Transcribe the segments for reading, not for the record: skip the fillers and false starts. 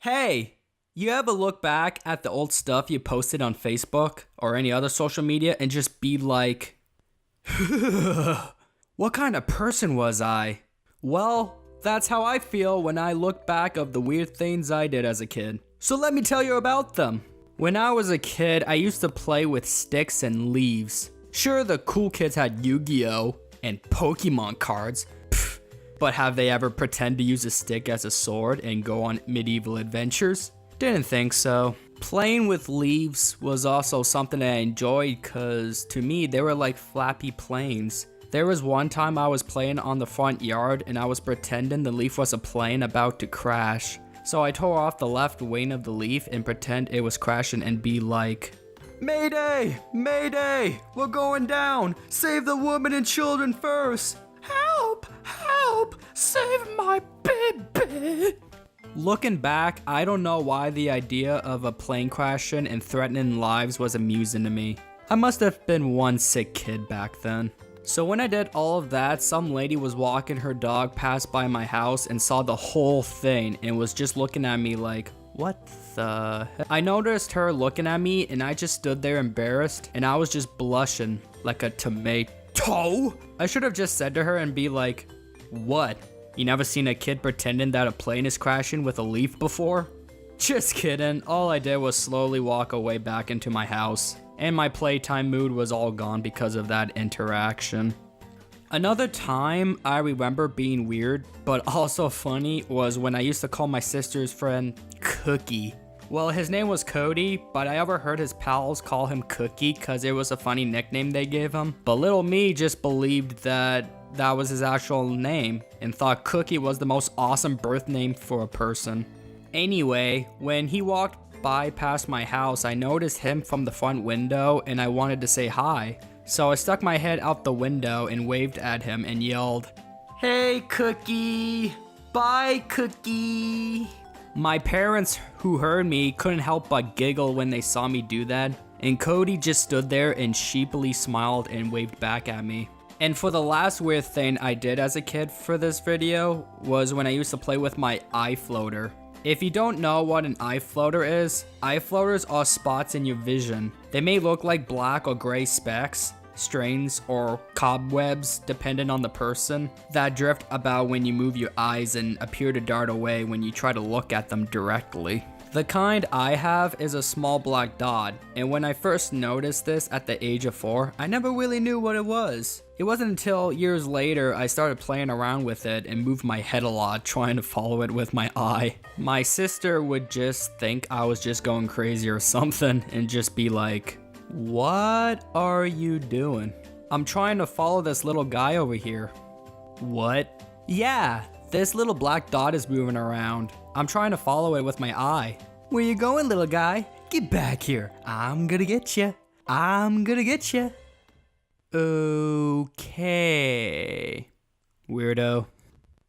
Hey, you ever look back at the old stuff you posted on Facebook or any other social media and just be like, what kind of person was I? Well, that's how I feel when I look back of the weird things I did as a kid. So let me tell you about them. When I was a kid, I used to play with sticks and leaves. Sure, the cool kids had Yu-Gi-Oh! And Pokemon cards. But have they ever pretend to use a stick as a sword and go on medieval adventures? Didn't think so. Playing with leaves was also something I enjoyed because to me they were like flappy planes. There was one time I was playing on the front yard and I was pretending the leaf was a plane about to crash. So I tore off the left wing of the leaf and pretend it was crashing and be like, Mayday! Mayday! We're going down! Save the women and children first! Help! Help! Save my baby! Looking back, I don't know why the idea of a plane crashing and threatening lives was amusing to me. I must have been one sick kid back then. So when I did all of that, some lady was walking her dog past by my house and saw the whole thing and was just looking at me like, what the heck? I noticed her looking at me and I just stood there embarrassed and I was just blushing like a tomato. I should have just said to her and be like, what? You never seen a kid pretending that a plane is crashing with a leaf before? Just kidding, all I did was slowly walk away back into my house, and my playtime mood was all gone because of that interaction. Another time I remember being weird, but also funny, was when I used to call my sister's friend Cookie. Well, his name was Cody, but I overheard his pals call him Cookie because it was a funny nickname they gave him. But little me just believed that was his actual name and thought Cookie was the most awesome birth name for a person. Anyway, when he walked by past my house, I noticed him from the front window and I wanted to say hi. So I stuck my head out the window and waved at him and yelled, Hey Cookie! Bye Cookie! My parents who heard me couldn't help but giggle when they saw me do that, and Cody just stood there and sheepily smiled and waved back at me. And for the last weird thing I did as a kid for this video was when I used to play with my eye floater. If you don't know what an eye floater is, eye floaters are spots in your vision. They may look like black or gray specks, strings, or cobwebs depending on the person that drift about when you move your eyes and appear to dart away when you try to look at them directly. The kind I have is a small black dot, and when I first noticed this at the age of 4, I never really knew what it was. It wasn't until years later I started playing around with it and moved my head a lot trying to follow it with my eye. My sister would just think I was just going crazy or something and just be like, what are you doing? I'm trying to follow this little guy over here. What? Yeah, this little black dot is moving around. I'm trying to follow it with my eye. Where you going, little guy? Get back here. I'm gonna get you. I'm gonna get you. Okay. Weirdo.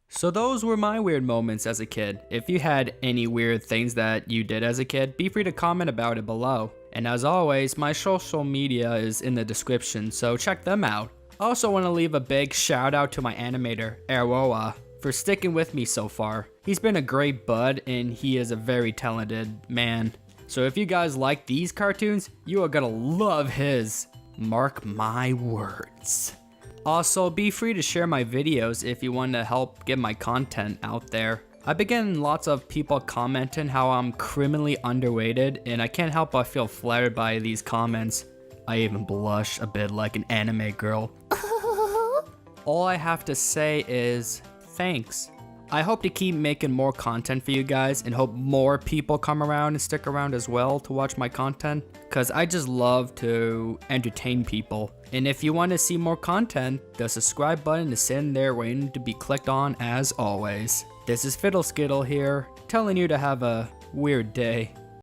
So those were my weird moments as a kid. If you had any weird things that you did as a kid, be free to comment about it below. And as always, my social media is in the description, so check them out. I also want to leave a big shout out to my animator, Airoah, for sticking with me so far. He's been a great bud and he is a very talented man. So if you guys like these cartoons, you are gonna love his. Mark my words. Also, be free to share my videos if you want to help get my content out there. I've been getting lots of people commenting how I'm criminally underrated, and I can't help but feel flattered by these comments. I even blush a bit like an anime girl. All I have to say is thanks. I hope to keep making more content for you guys and hope more people come around and stick around as well to watch my content, because I just love to entertain people. And if you want to see more content, the subscribe button is sitting there waiting to be clicked on as always. This is FiddleSkittle here, telling you to have a weird day.